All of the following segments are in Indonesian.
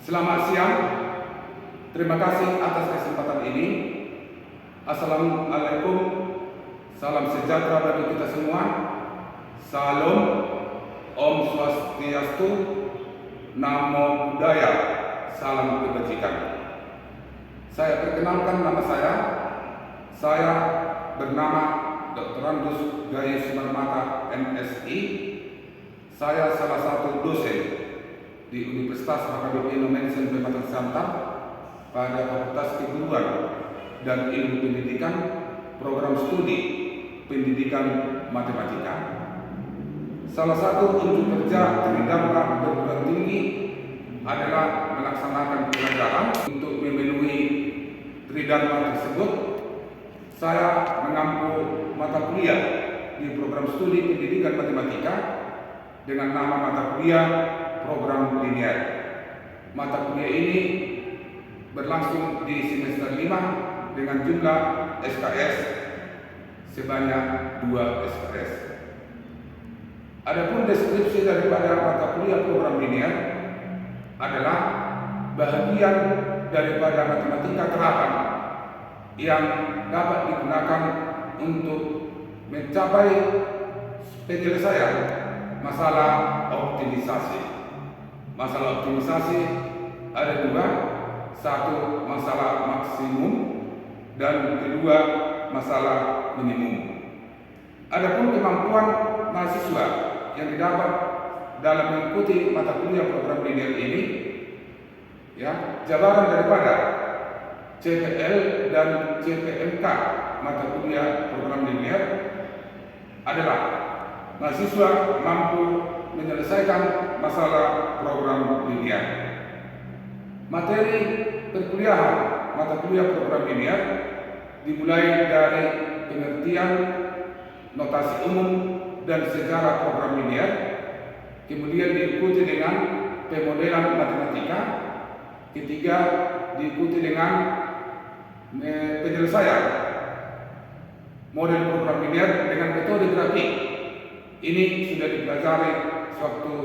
Selamat siang, terima kasih atas kesempatan ini. Assalamualaikum, salam sejahtera bagi kita semua. Salam, Om Swastiastu, Namo Buddhaya, salam kebajikan. Saya perkenalkan nama saya bernama Dr. Randus Gayus Marmata MSI. Saya salah satu dosen di Universitas Akademi Indonesia Pematang Siantar pada Fakultas Keguruan dan Ilmu Pendidikan, program studi Pendidikan Matematika. Salah satu unjuk kerja terdampak perguruan tinggi adalah melaksanakan pelajaran. Untuk memenuhi tridharma tersebut, saya mengampu mata kuliah di program studi Pendidikan Matematika dengan nama mata kuliah program linear. Mata kuliah ini berlangsung di semester 5 dengan jumlah SKS sebanyak 2 SKS. Adapun deskripsi daripada mata kuliah program linear adalah bahagian daripada matematika terapan yang dapat digunakan untuk mencapai penyelesaian masalah optimisasi. Masalah optimisasi ada dua, satu masalah maksimum dan kedua masalah minimum. Adapun kemampuan mahasiswa yang didapat dalam mengikuti mata kuliah program linear ini, jabaran daripada CPL dan CPMK mata kuliah program linear adalah mahasiswa mampu menyelesaikan masalah program linear. Materi perkuliahan mata kuliah program linear dimulai dari pengertian, notasi umum, dan sejarah program linear, kemudian diikuti dengan pemodelan matematika, ketiga diikuti dengan penyelesaian model program linear dengan metode grafik. Ini sudah dipelajari suatu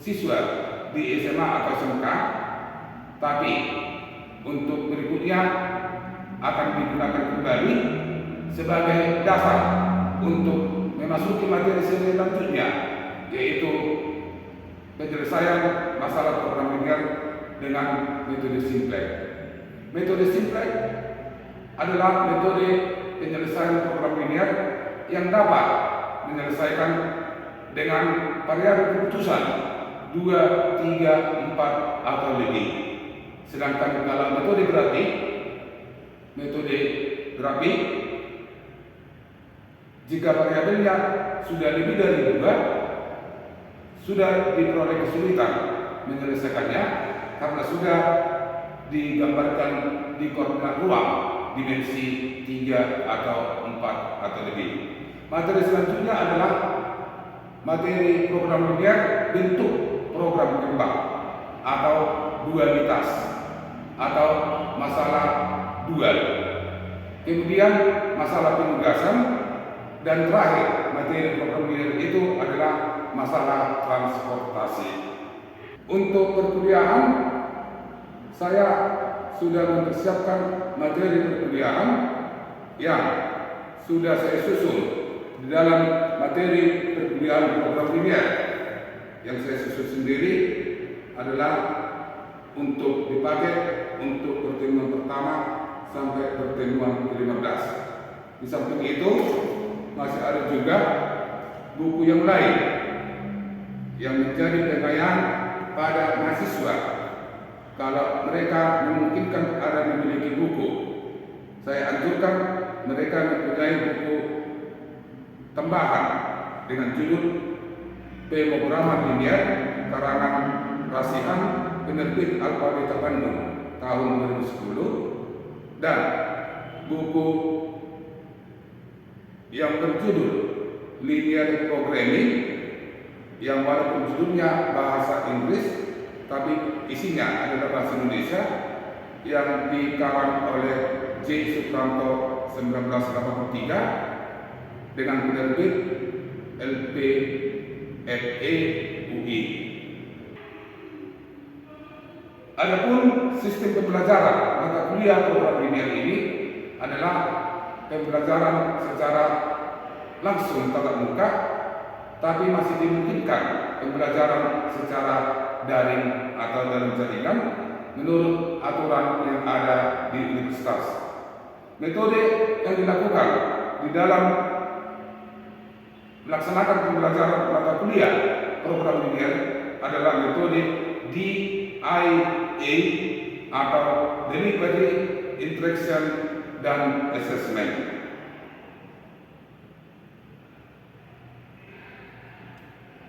siswa di SMA atau SMK, tapi untuk berikutnya akan digunakan kembali sebagai dasar untuk memasuki materi selanjutnya, yaitu penyelesaian masalah program linear dengan metode simplex. Metode simplex adalah metode penyelesaian program linear yang dapat menyelesaikan dengan variabel keputusan 2, 3, 4 atau lebih. Sedangkan kalau metode grafik jika variabelnya sudah lebih dari 2, sudah diperoleh kesulitan menyelesaikannya karena sudah digambarkan di koordinat ruang dimensi 3 atau 4 atau lebih. Materi selanjutnya adalah materi program linear bentuk program kembang atau dualitas atau masalah dual. Kemudian masalah penugasan, dan terakhir materi program linear itu adalah masalah transportasi. Untuk perkuliahan, saya sudah mempersiapkan materi perkuliahan yang sudah saya susun di dalam materi perkuliahan program linear. Yang saya susun sendiri adalah untuk dipakai untuk pertemuan pertama sampai pertemuan ke-15. Di samping itu masih ada juga buku yang lain yang menjadi penilaian pada mahasiswa. Kalau mereka memungkinkan ada memiliki buku, saya anjurkan mereka mempunyai buku tambahan dengan judul Pemrograman Linear karangan Rasihan penerbit Alfabeta Bandung tahun 2010, dan buku yang berjudul Linear Programming yang walaupun judulnya bahasa Inggris tapi isinya adalah bahasa Indonesia, yang dikarang oleh J. Supranto 1983 dengan penerbit LPFE UI. Adapun sistem pembelajaran mata kuliah program linear ini adalah pembelajaran secara langsung tatap muka, tapi masih dimungkinkan pembelajaran secara daring atau dalam jaringan menurut aturan yang ada di universitas. Metode yang dilakukan di dalam melaksanakan pembelajaran mata kuliah program linear adalah metode DIA atau Delivery, Interaction, dan Assessment.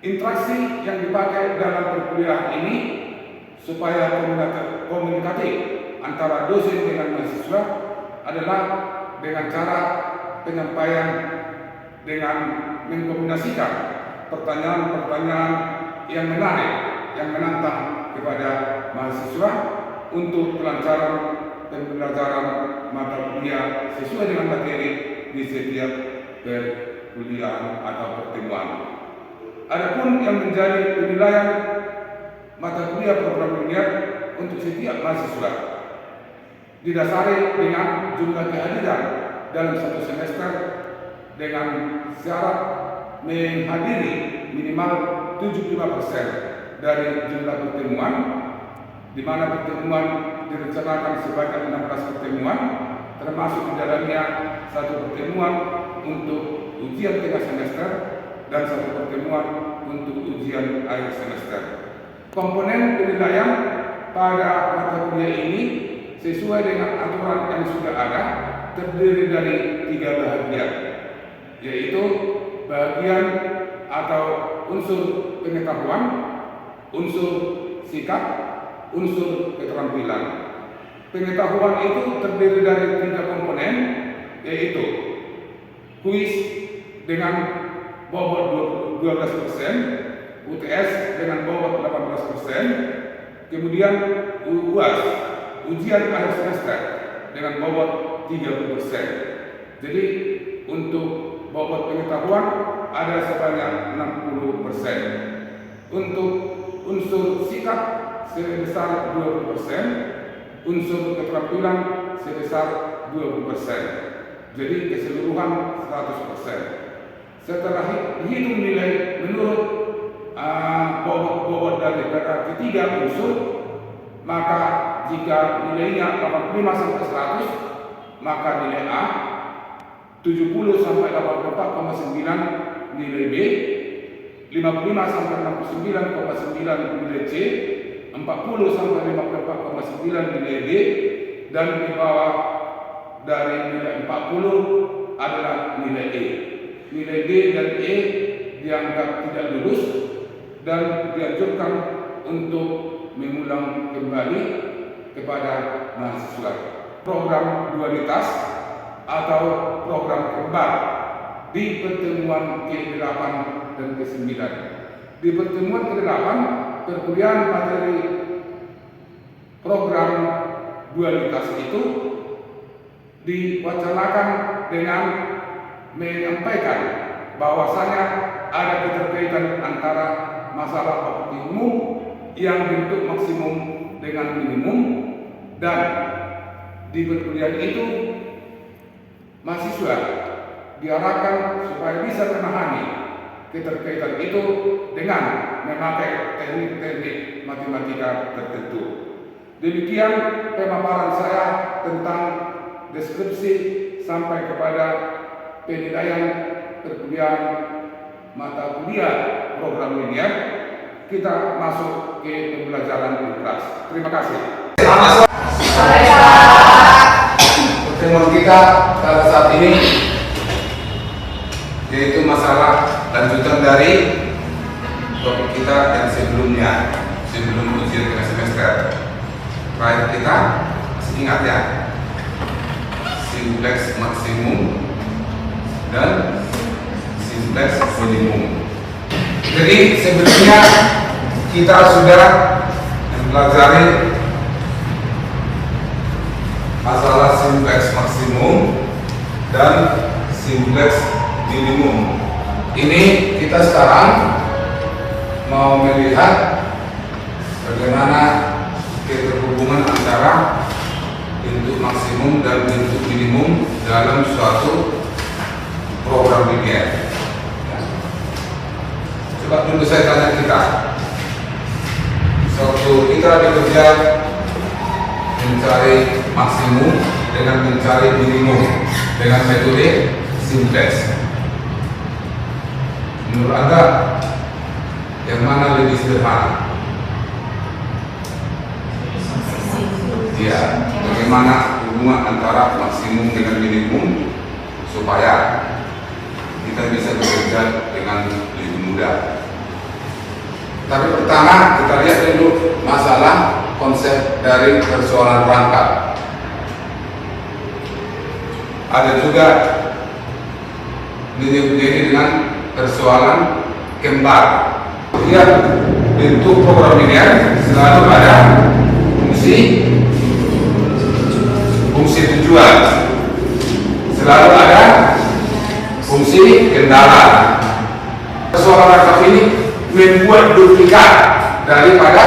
Interaksi yang dipakai dalam perkuliahan ini supaya komunikatif antara dosen dengan mahasiswa adalah dengan cara penyampaian dengan mengkombinasikan pertanyaan-pertanyaan yang menarik, yang menantang kepada mahasiswa untuk kelancaran pembelajaran mata kuliah sesuai dengan materi di setiap perkuliahan atau pertemuan. Adapun yang menjadi penilaian mata kuliah program linear untuk setiap mahasiswa didasari dengan jumlah kehadiran dalam satu semester dengan syarat menghadiri minimal 75% dari jumlah pertemuan, di mana pertemuan direncanakan sebanyak 16 pertemuan, termasuk di dalamnya satu pertemuan untuk ujian tengah semester dan satu pertemuan untuk ujian akhir semester. Komponen penilaian pada mata kuliah ini sesuai dengan aturan yang sudah ada terdiri dari 3 bagian, yaitu bagian atau unsur pengetahuan, unsur sikap, unsur keterampilan. Pengetahuan itu terdiri dari 3 komponen, yaitu kuis dengan bobot 12%, UTS dengan bobot 18%, kemudian UAS, ujian akhir semester dengan bobot 30%. Jadi untuk bobot pengetahuan ada sebanyak 60%. Untuk unsur sikap sebesar 20%, unsur keterampilan sebesar 20%. Jadi keseluruhan 100%. Setelah dihitung nilai menurut bobot dari ketiga unsur, maka jika nilainya 85 sampai 100, maka nilai A, 70 sampai 84,9 nilai B, 55 sampai 69,9 nilai C, 40 sampai 54,9 nilai D, dan di bawah dari nilai 40 adalah nilai E. Nilai D dan E dianggap tidak lulus dan dianjurkan untuk mengulang kembali kepada mahasiswa. Program dualitas atau program kembar di pertemuan ke-8 dan ke-9. Di pertemuan ke-8, perkuliahan materi program dualitas itu diwacanakan dengan menyampaikan bahwasanya ada keterkaitan antara masalah optimum yang bentuk maksimum dengan minimum, dan di perkuliahan itu mahasiswa diarahkan supaya bisa memahami keterkaitan itu dengan memakai teknik-teknik matematika tertentu. Demikian pemaparan saya tentang deskripsi sampai kepada penilaian perkuliahan mata kuliah program linear. Kita masuk ke pembelajaran di kelas. Terima kasih. Pertemuan kita pada saat ini yaitu masalah lanjutan dari topik kita yang sebelumnya, sebelum ujian tengah semester. Terakhir kita masih ingat ya, simplex maksimum dan simplex minimum. Jadi sebelumnya kita sudah mempelajari masalah simplex maksimum dan simplex minimum. Ini kita sekarang mau melihat bagaimana keterhubungan antara bentuk maksimum dan bentuk minimum dalam suatu program linear. Coba dulu saya tanya kita, suatu kita bekerja mencari maksimum dengan mencari minimum dengan metode simplex. Menurut Anda yang mana lebih sederhana? Ya, bagaimana hubungan antara maksimum dengan minimum supaya kita bisa bekerja dengan lebih mudah. Tapi pertama kita lihat dulu masalah konsep dari persoalan rangkap. Ada juga ini dengan persoalan kembar. Lihat bentuk program linear selalu ada fungsi tujuan, selalu ada fungsi kendala. Persoalan rangkap ini membuat duplikat daripada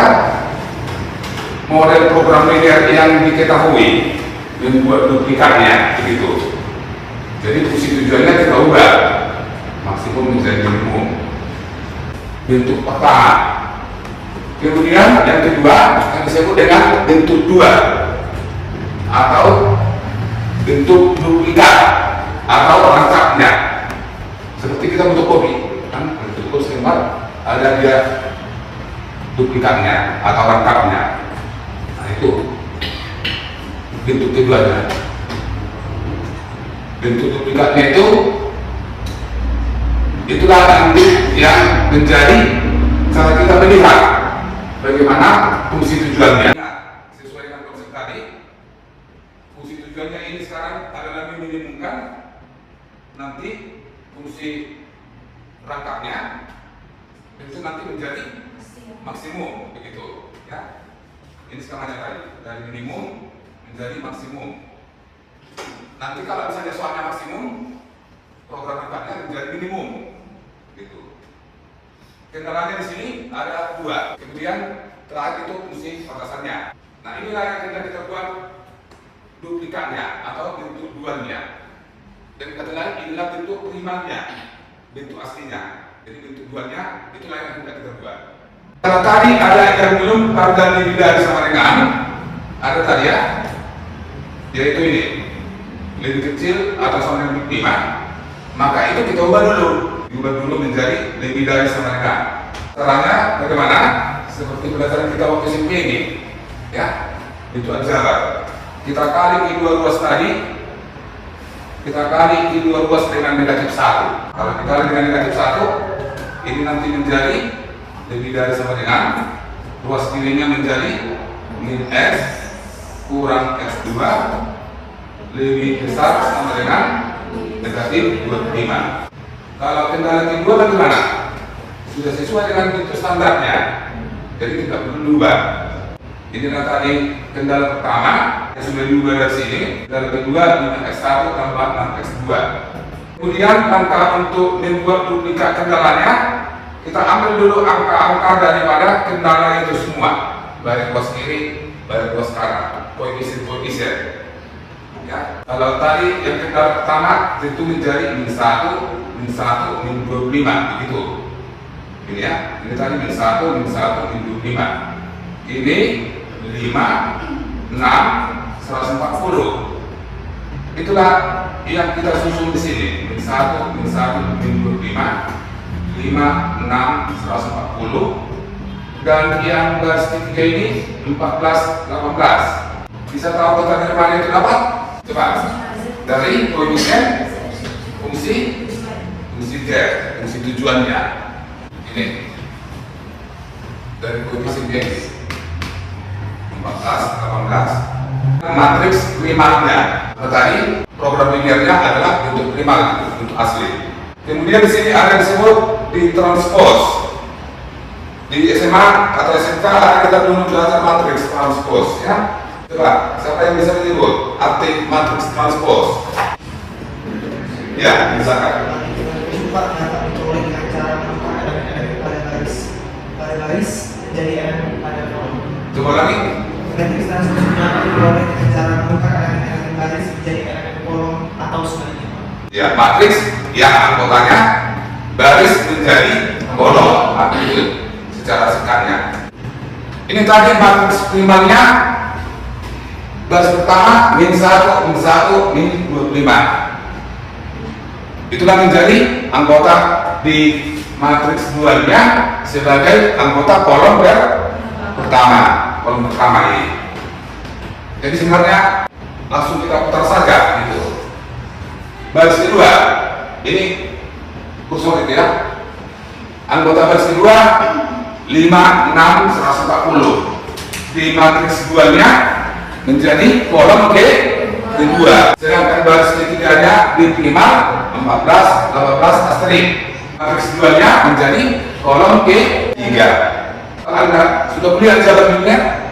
model program linear yang diketahui, membuat duplikatnya begitu. Jadi fungsi tujuannya kita ubah maksimum menjadi minimum, bentuk pertama. Kemudian yang kedua yang disebut dengan bentuk dua atau bentuk duplikat atau rangkapnya. Seperti kita fotokopi kan, bentuk skema ada dia duplikatnya atau rangkapnya. Nah itu bentuk keduanya. Bentuk duplikatnya itulah nanti yang menjadi cara kita melihat bagaimana fungsi tujuannya. Sesuai dengan konsep tadi, fungsi tujuannya ini sekarang adalah meminimumkan, nanti fungsi rangkapnya itu nanti menjadi maksimum begitu ya. Ini skemanya tadi, dari minimum menjadi maksimum. Nanti kalau misalnya soalnya maksimum, program rangkapnya menjadi minimum gitu. Kendalanya di sini ada dua. Kemudian terakhir itu fungsi batasannya. Nah inilah yang kita buat duplikatnya atau bentuk dualnya. Dan kata lain inilah bentuk primernya, bentuk aslinya. Jadi bentuk dualnya itulah yang kita buat. Kalau tadi ada yang belum pada lebih dari sama dengan ada tadi ya, yaitu ini lebih kecil atau sama dengan 5, maka itu kita ubah dulu menjadi lebih dari sama dengan. Caranya bagaimana? Seperti pelajaran kita waktu SMP ini, ya, itu aljabar. Kita kali I2 ruas tadi, kita kali I2 ruas dengan negatif 1. Kalau dikali dengan negatif 1, ini nanti menjadi lebih dari sama dengan ruas kirinya menjadi min X kurang X2 lebih besar sama dengan negatif 25. Kalau kendala kedua bagaimana? Sudah sesuai dengan bentuk standarnya, jadi tidak perlu diubah. Inilah tadi kendala pertama yang sudah diubah dari sini. Kendala kedua 5x1 tambah 6x2. Kemudian angka untuk membuat duplikat kendalanya, kita ambil dulu angka-angka daripada kendala itu semua, baik ruas kiri, baik ruas kanan, koefisien. Ya, kalau tadi yang kendala pertama itu menjadi min 1, min 25 begitu. Ini ya, ini tadi min 1, min 25. Ini 5, 6, 140. Itulah yang kita susun di sini. Min 1, min 25, 5, 6, 140. Dan yang garis ketiga ini 14, 18. Bisa tahu kita dari mana itu dapat? Coba dari koefisien fungsi Z, fungsi tujuannya. Ini dari koefisien X 14, 18. Matriks primarnya. Tadi program linearnya adalah bentuk primar, bentuk asli. Kemudian di sini ada yang disebut di transpose. Di SMA atau SMK kita dulu belajar matriks transpose ya. Coba, siapa yang bisa menyebut arti matriks transpose? Ya, misalkan. Coba dapat diperoleh dengan cara pada garis jadi elemen pada kolom. Coba lagi. matriks transkursinya diperoleh dengan cara membuka elemen-elemen baris menjadi elemen kolom atau sebaliknya. Ya, matriks yang anggotanya baris menjadi kolom, itu secara singkatnya. Ini tadi matriks primalnya baris pertama min 1, min 1, min 25. Itulah menjadi anggota di matriks dualnya sebagai anggota kolom pertama ini. Jadi sebenarnya langsung kita putar saja gitu. Baris kedua ini kursor itu ya. Anggota baris kedua 5, 6, 140. Di matriks dualnya menjadi kolom kedua. Sedangkan baris ketiganya di primal 14, 18 asterisk. Matriks dualnya menjadi kolom ketiga. Anda sudah kuliah aljabar linear?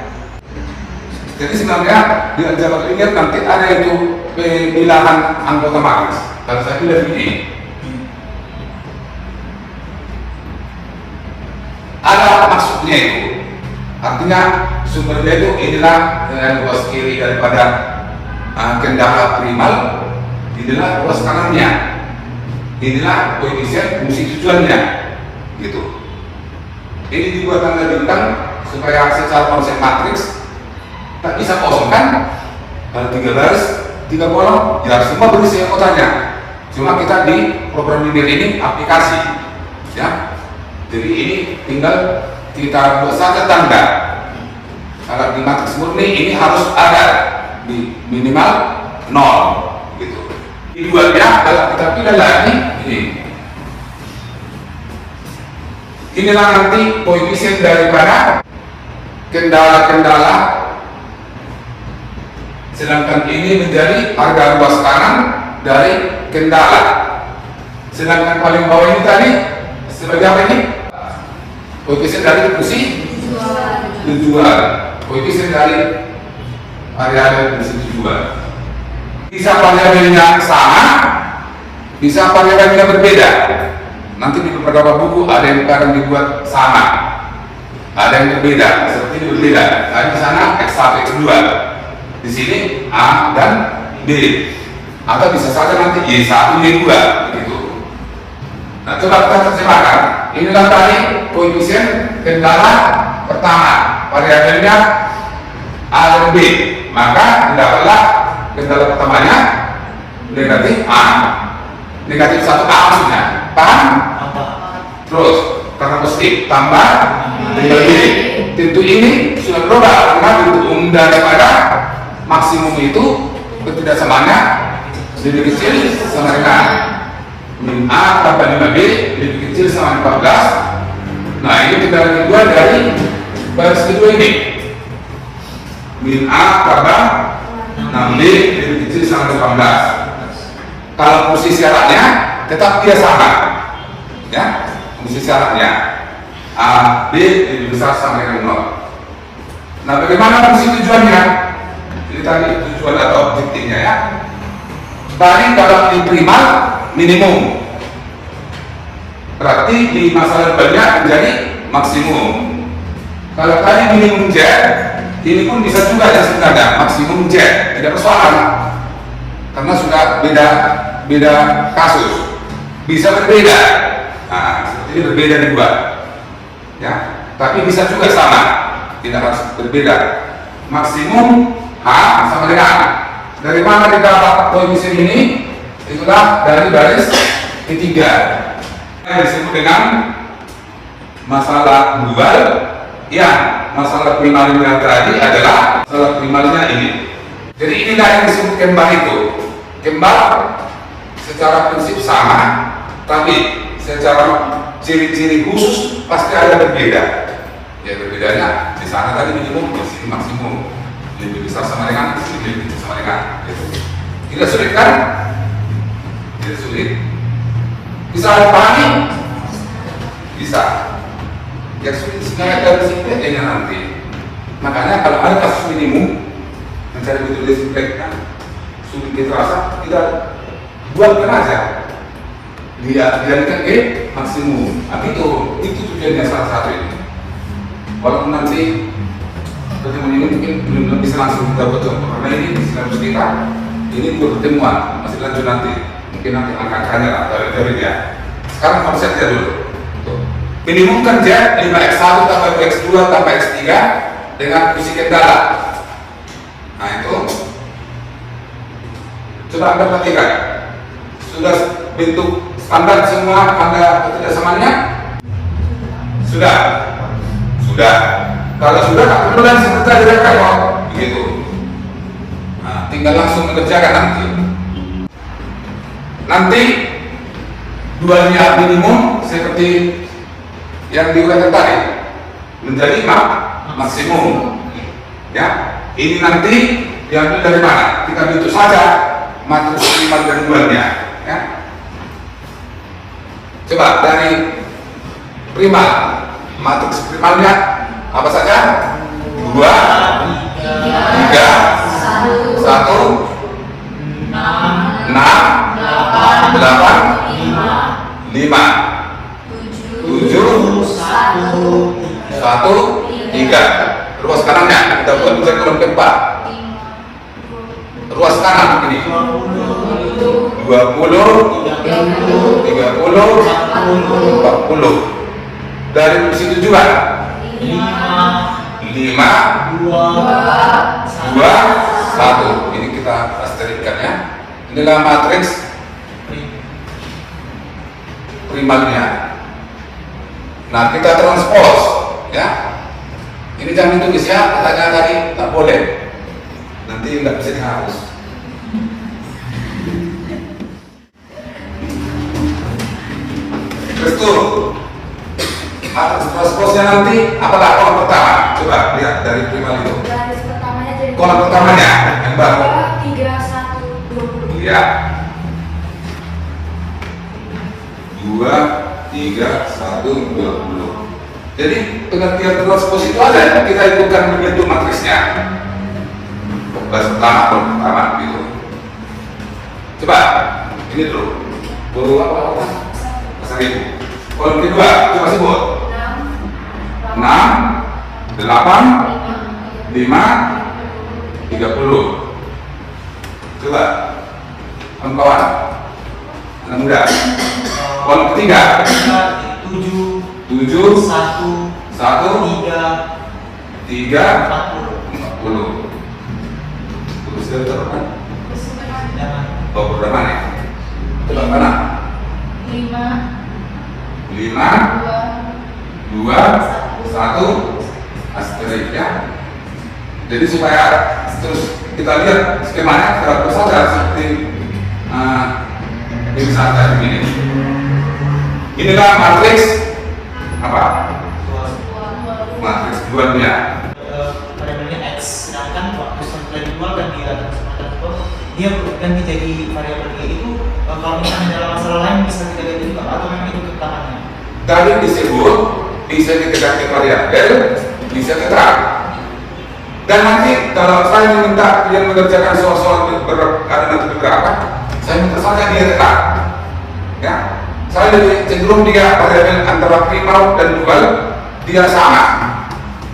Jadi sebenarnya di aljabar linear nanti ada itu pemilahan anggota matriks. Kalau saya pilih ini, ada maksudnya itu. Artinya sumbernya itu inilah ruas kiri daripada kendala primal, inilah ruas kanannya, inilah koefisien fungsi tujuannya, gitu. Ini dibuat tanda bintang supaya secara konsep matriks tak bisa kosong kan? Kalau 3 baris, 3 kolom, ya semua berisi anggotanya. Cuma kita di program linear ini aplikasi, ya. Jadi ini tinggal kita buat saja tanda. Kalau di matriks murni ini harus ada di minimal 0, gitu. Di dualnya kalau kita pilih lagi ini. Inilah nanti koefisien daripada kendala-kendala, sedangkan ini menjadi harga ruas kanan dari kendala. Sedangkan paling bawah ini tadi sebagai apa ini? Koefisien dari fungsi tujuan. Koefisien dari variabel fungsi tujuan. Bisa variabelnya sama, bisa variabelnya berbeda. Nanti di beberapa buku ada yang kadang dibuat sama, ada yang berbeda, seperti ini berbeda. Nah, di sana X1, X2, di sini A dan B, atau bisa saja nanti Y1, Y2, gitu. Nah, coba kita terjemahkan. Inilah tadi koefisien kendala pertama, variabelnya A dan B. Maka dapatlah kendala pertamanya negatif A, negatif 1A maksudnya. Paham? Terus karena positif tambah tinggal B. Tentu ini sudah berubah karena bentuk umum daripada maksimum itu ketidaksamanya lebih kecil sama dengan min A tambah 5B lebih kecil sama 14. Nah, ini kendala kedua dari baris kedua ini. Min A tambah 6B lebih kecil sama 18. Kalau posisi syaratnya tetap dia sama, ya, fungsi syaratnya A, B lebih besar sama dengan 0. Nah, bagaimana fungsi tujuannya? Ini tadi tujuan atau objektifnya, ya. Tadi kalau di primal minimum, berarti di masalah banyak menjadi maksimum. Kalau tadi minimum Z, ini pun bisa juga ya sebenarnya maksimum Z, tidak persoalan, karena sudah beda kasus. Bisa berbeda, nah, seperti ini berbeda dibuat, ya. Tapi bisa juga sama, tidak harus berbeda. Maksimum H sama dengan dari mana kita dapat koefisien ini? Itulah dari baris ketiga yang disebut dengan masalah dual. Ya, masalah primalnya tadi adalah masalah primalnya ini. Jadi inilah yang disebut kembar itu. Kembar secara prinsip sama, tapi secara ciri-ciri khusus pasti ada berbeda. Ya, berbedanya di sana tadi minimum, di sini maksimum, lebih besar sama dengan, di sini lebih kecil sama dengan. Gitu. Tidak sulit kan? Tidak sulit. Bisa dipahami? Bisa. Yang sulit sebenarnya dari simpelnya nanti. Makanya kalau ada kasus minimum mencari metode simpelnya sulit terasa, kita buatkan aja. Dia jadikan maksimum. Nah, itu tujuannya salah satu ini. Walaupun nanti pertemuan ini mungkin belum bisa langsung kita betul karena ini silabus kita ini untuk pertemuan masih lanjut nanti mungkin nanti angka-angkanya lah dari dia. Sekarang konsepnya dulu. Minimum kerja 5x1 tambah 2x2 tambah x3 dengan fungsi kendala. Nah itu coba Anda perhatikan, sudah bentuk standar semua Anda kerjasamanya? Sudah. Kalau sudah tak perlu dan sebentar direkam kok, begitu. Nah, tinggal langsung mengerjakan nanti. Nanti duanya minimum seperti yang diuraikan tadi menjadi maksimum. Ya, ini nanti diambil dari mana? Kita bentuk saja matriks primal dan dualnya. Ya. Coba dari primal, matriks primalnya apa saja? 2, 3, 1, 6, 8, 5, 7, 1, 3. Ruas kanannya kita buat mencari kolom keempat. Ruas kanan ini 20, 30, 40. Dari fungsi tujuan 5, 2, 1. Ini kita rasterkan ya. Inilah matriks primalnya. Nah kita transpose ya. Ini jangan ditulis ya, katanya tadi tak boleh. Nanti nggak bisa dihapus. Betul. Matriks transpose-nya nanti apalah kolom pertama? Coba lihat dari primal itu. Garis pertamanya jadi Kolom pertamanya yang baru. 2, 3, 1, 20. Iya. 2, 3, 1, 20. Jadi pengertian transpose itu ada, kita ikutkan bentuk matriksnya. Baris pertama gitu. Coba ini dulu. Baru apa? Pasang ibu. Kolom kedua, coba sebut. 6, 8, 5, 30. Coba kawan-kawan anak muda. Kolom ketiga 7, 1, 3, 3, 40. 40. Terus sudah kan? Jangan. Oh, berapa nih? Coba mana? 5, 5, 2, 1, asterik ya. Jadi supaya terus kita lihat skemanya terus saja seperti ini saja begini. Inilah matriks apa? Matriks dualnya. Variabelnya X, sedangkan waktu setelah dijual dan transport dia berganti jadi variabel Y itu kalau misalnya dalam masalah lain bisa kita ganti juga atau memang itu keterangannya? Tadi disebut bisa kita ganti variabel, bisa tetap. Dan nanti kalau saya minta yang mengerjakan soal-soal ada nanti beberapa, saya minta saja dia tetap. Ya, saya lebih cenderung dia variabel antara primal dan dual dia sama.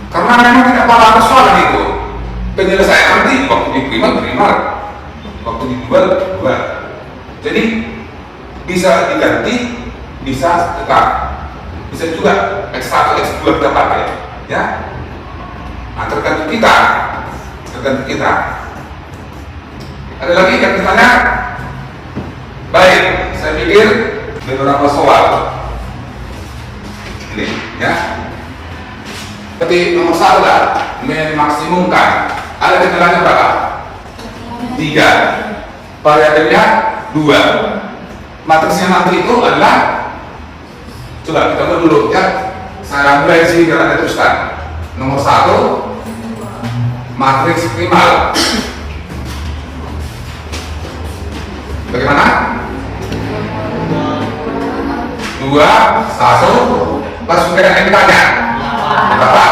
Karena memang tidak pada persoalan itu. Penyelesaian nanti waktu di primal, waktu di dual. Jadi bisa diganti, bisa tetap, bisa juga X1, X2 kita pakai, ya. Nah, tergantung kita. Ada lagi yang bertanya? Baik, saya pikir beberapa soal ini, ya. Tapi nomor 1 lah, memaksimumkan. Ada kendalanya berapa? 3. Variabelnya 2. Matriksnya nanti itu adalah, coba kita buat dulu ya. Saya mulai sini biar Anda teruskan. Nomor 1, matriks primal. Bagaimana? 2, 1. Langsung dengan MK-nya. Berapa?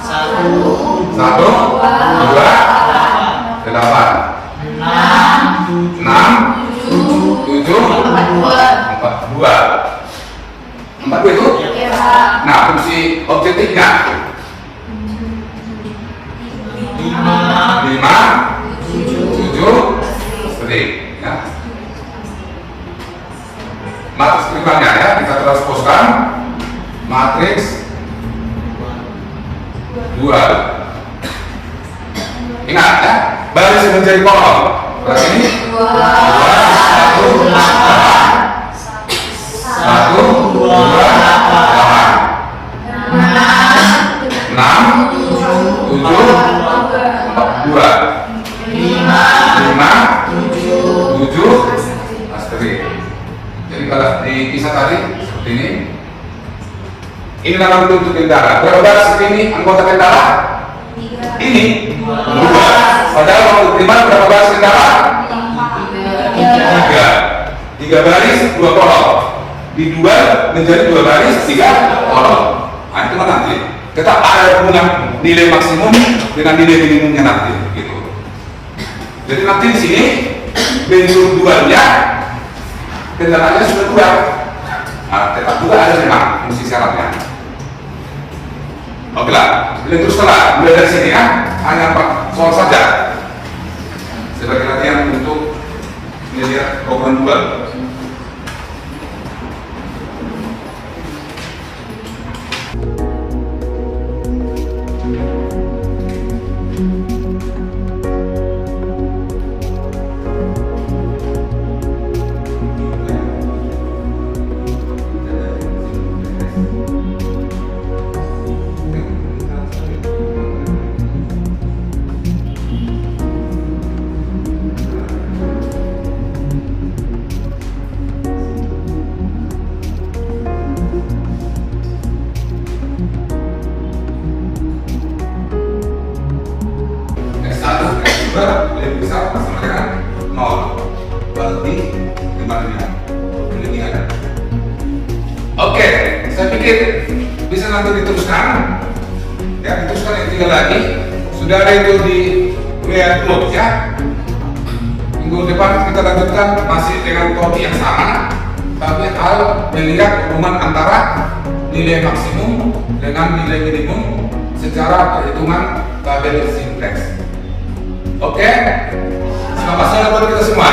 1, 2, 8, 6, 7, 42. 4 itu? Nah, fungsi objektifnya perhitungannya ya, kita transposkan matriks 2. Ingat ya, baris menjadi kolom. Berarti ini 2, 1, 1, 2, 8, 6, 7, 2, 5, 7, astri. Jadi kalau di kisah tadi seperti ini. Ini nama bentuk tentara. Berapa baris ini anggota tentara? Ini 2. Padahal waktu terima berapa baris tentara? 3. 3 baris 2 kolom. Di 2 menjadi 2 baris 3 kolom. Nah itu nanti tetap ada hubungan nilai maksimum dengan nilai minimumnya nanti. Gitu. Jadi nanti di sini bentuk 2-nya tentaranya sudah 2. Nah, tetap juga ada memang fungsi syaratnya. Oke lah, jadi teruslah mulai dari sini ya, hanya 4 soal saja sebagai latihan untuk melihat program 2. Lebih besar sama dengan 0. Berarti gimana? Kelebihan. Oke, saya pikir bisa nanti diteruskan. Ya, diteruskan yang 3 lagi. Sudah ada itu di WA Club ya. Minggu depan kita lanjutkan masih dengan topik yang sama, tapi hal melihat hubungan antara nilai maksimum dengan nilai minimum secara perhitungan tabel simplex. Oke, selamat siang buat kita semua.